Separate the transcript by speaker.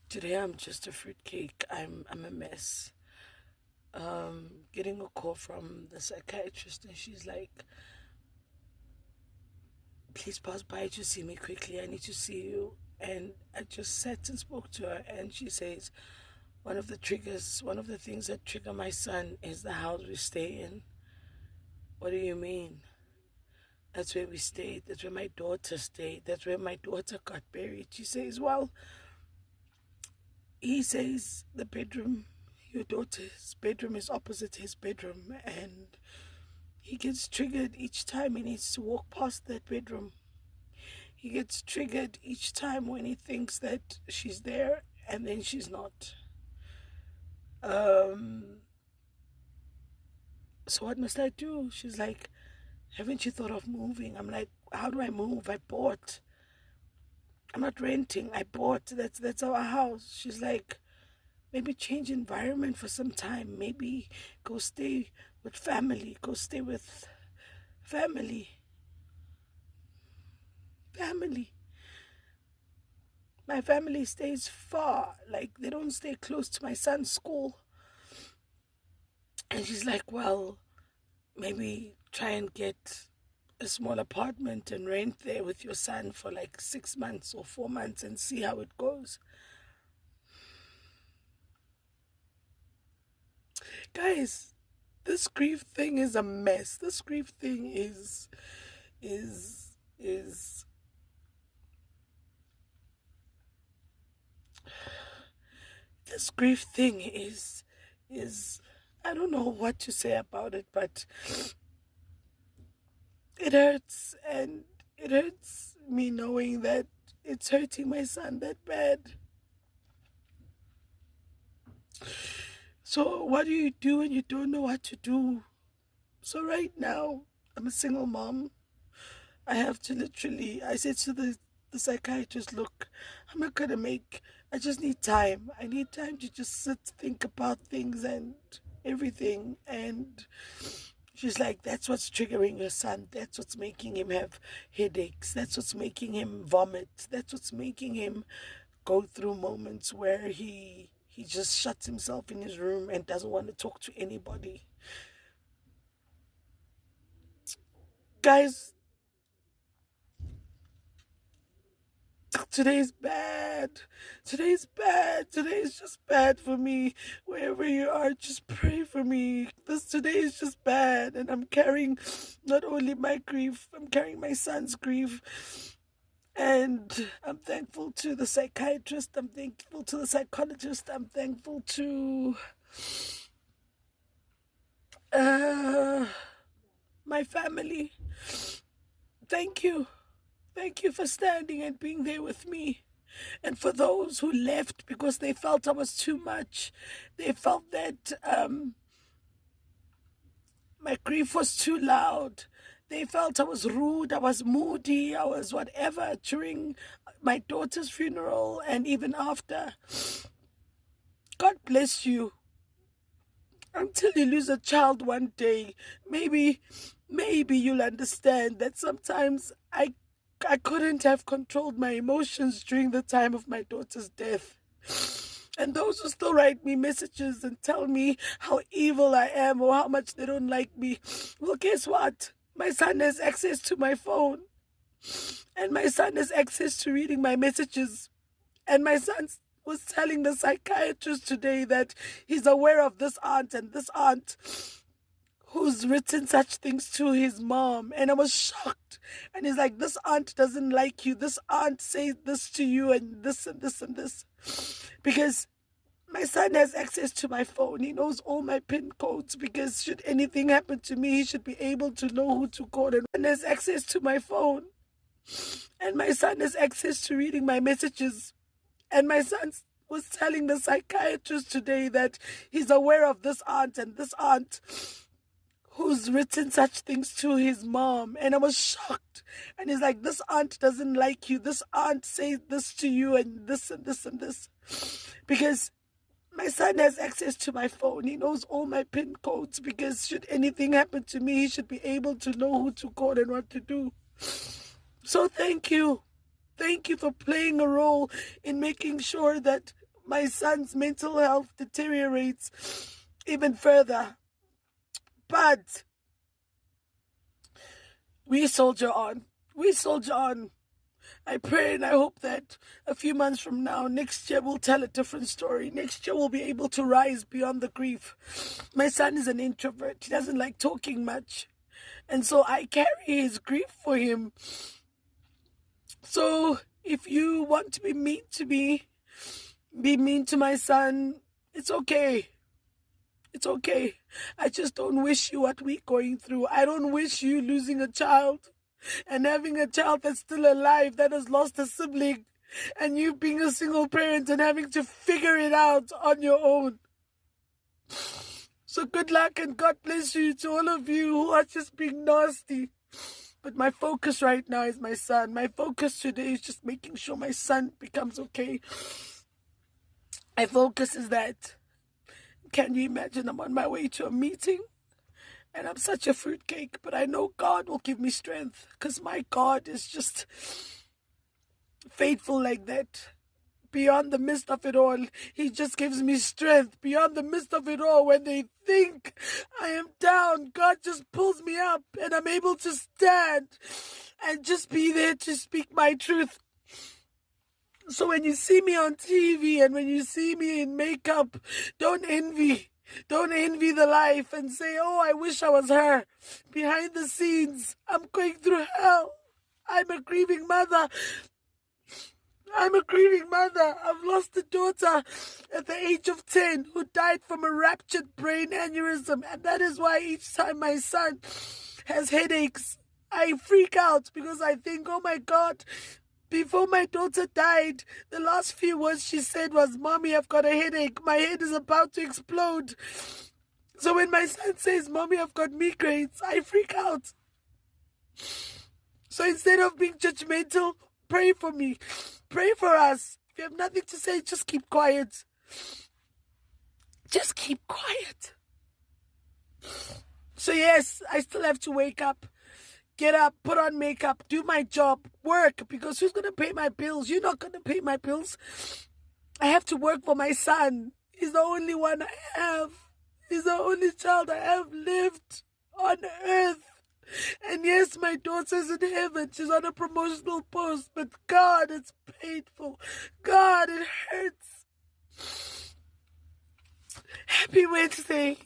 Speaker 1: Today I'm just a fruitcake. I'm a mess. Getting a call from the psychiatrist and she's like, please pass by to see me quickly. I need to see you. And I just sat and spoke to her and she says one of the things that trigger my son is the house we stay in. What do you mean? That's where we stayed. That's where my daughter stayed. That's where my daughter got buried. She says, well, he says the bedroom, your daughter's bedroom, is opposite his bedroom, and he gets triggered each time he needs to walk past that bedroom. He gets triggered each time when he thinks that she's there and then she's not. Um, so what must I do? She's like, haven't you thought of moving? I'm like, how do I move? I bought. I'm not renting. I bought. That's our house. She's like, maybe change environment for some time. Maybe go stay with family. Go stay with family. Family. My family stays far. Like, they don't stay close to my son's school. And she's like, well, maybe try and get a small apartment and rent there with your son for like 6 months or 4 months and see how it goes. Guys, this grief thing is a mess. This grief thing is this grief thing is I don't know what to say about it, but it hurts, and it hurts me knowing that it's hurting my son that bad. So what do you do when you don't know what to do? So right now, I'm a single mom. I have to literally, I said to the psychiatrist, look, I'm not going to make, I just need time. I need time to just sit, think about things and everything. And she's like, that's what's triggering your son. That's what's making him have headaches. That's what's making him vomit. That's what's making him go through moments where he just shuts himself in his room and doesn't want to talk to anybody. Guys, today's bad. Today's bad. Today is just bad for me. Wherever you are, just pray for me. This today is just bad. And I'm carrying not only my grief, I'm carrying my son's grief. And I'm thankful to the psychiatrist. I'm thankful to the psychologist. I'm thankful to uh, my family. Thank you. Thank you for standing and being there with me. And for those who left because they felt I was too much, they felt that my grief was too loud. They felt I was rude, I was moody, I was whatever during my daughter's funeral and even after. God bless you. Until you lose a child one day, maybe you'll understand that sometimes I couldn't have controlled my emotions during the time of my daughter's death. And those who still write me messages and tell me how evil I am or how much they don't like me, well, guess what? My son has access to my phone. And my son has access to reading my messages. And my son was telling the psychiatrist today that he's aware of this aunt and this aunt who's written such things to his mom. And I was shocked. And he's like, this aunt doesn't like you. This aunt says this to you and this and this and this. Because my son has access to my phone. He knows all my PIN codes because should anything happen to me, he should be able to know who to call. And has access to my phone. And my son has access to reading my messages. And my son was telling the psychiatrist today that he's aware of this aunt and this aunt who's written such things to his mom. And I was shocked. And he's like, this aunt doesn't like you. This aunt says this to you and this and this and this. Because my son has access to my phone. He knows all my PIN codes because should anything happen to me, he should be able to know who to call and what to do. So thank you. Thank you for playing a role in making sure that my son's mental health deteriorates even further. But we soldier on. We soldier on. I pray and I hope that a few months from now, next year, we'll tell a different story. Next year, we'll be able to rise beyond the grief. My son is an introvert. He doesn't like talking much. And so I carry his grief for him. So if you want to be mean to me, be mean to my son, it's okay. It's okay. I just don't wish you what we're going through. I don't wish you losing a child and having a child that's still alive that has lost a sibling, and you being a single parent and having to figure it out on your own. So good luck and God bless you to all of you who are just being nasty. But my focus right now is my son. My focus today is just making sure my son becomes okay. My focus is that. Can you imagine I'm on my way to a meeting and I'm such a fruitcake, but I know God will give me strength because my God is just faithful like that. Beyond the midst of it all, He just gives me strength. Beyond the midst of it all, when they think I am down, God just pulls me up and I'm able to stand and just be there to speak my truth. So when you see me on TV and when you see me in makeup, don't envy. Don't envy the life and say, oh, I wish I was her. Behind the scenes, I'm going through hell. I'm a grieving mother. I've lost a daughter at the age of 10 who died from a ruptured brain aneurysm. And that is why each time my son has headaches, I freak out because I think, oh my God, before my daughter died, the last few words she said was, Mommy, I've got a headache. My head is about to explode. So when my son says, Mommy, I've got migraines, I freak out. So instead of being judgmental, pray for me. Pray for us. If you have nothing to say, just keep quiet. Just keep quiet. So yes, I still have to wake up. Get up, put on makeup, do my job, work, because who's going to pay my bills? You're not going to pay my bills. I have to work for my son. He's the only one I have. He's the only child I have lived on earth. And yes, my daughter's in heaven. She's on a promotional post. But God, it's painful. God, it hurts. Happy Wednesday.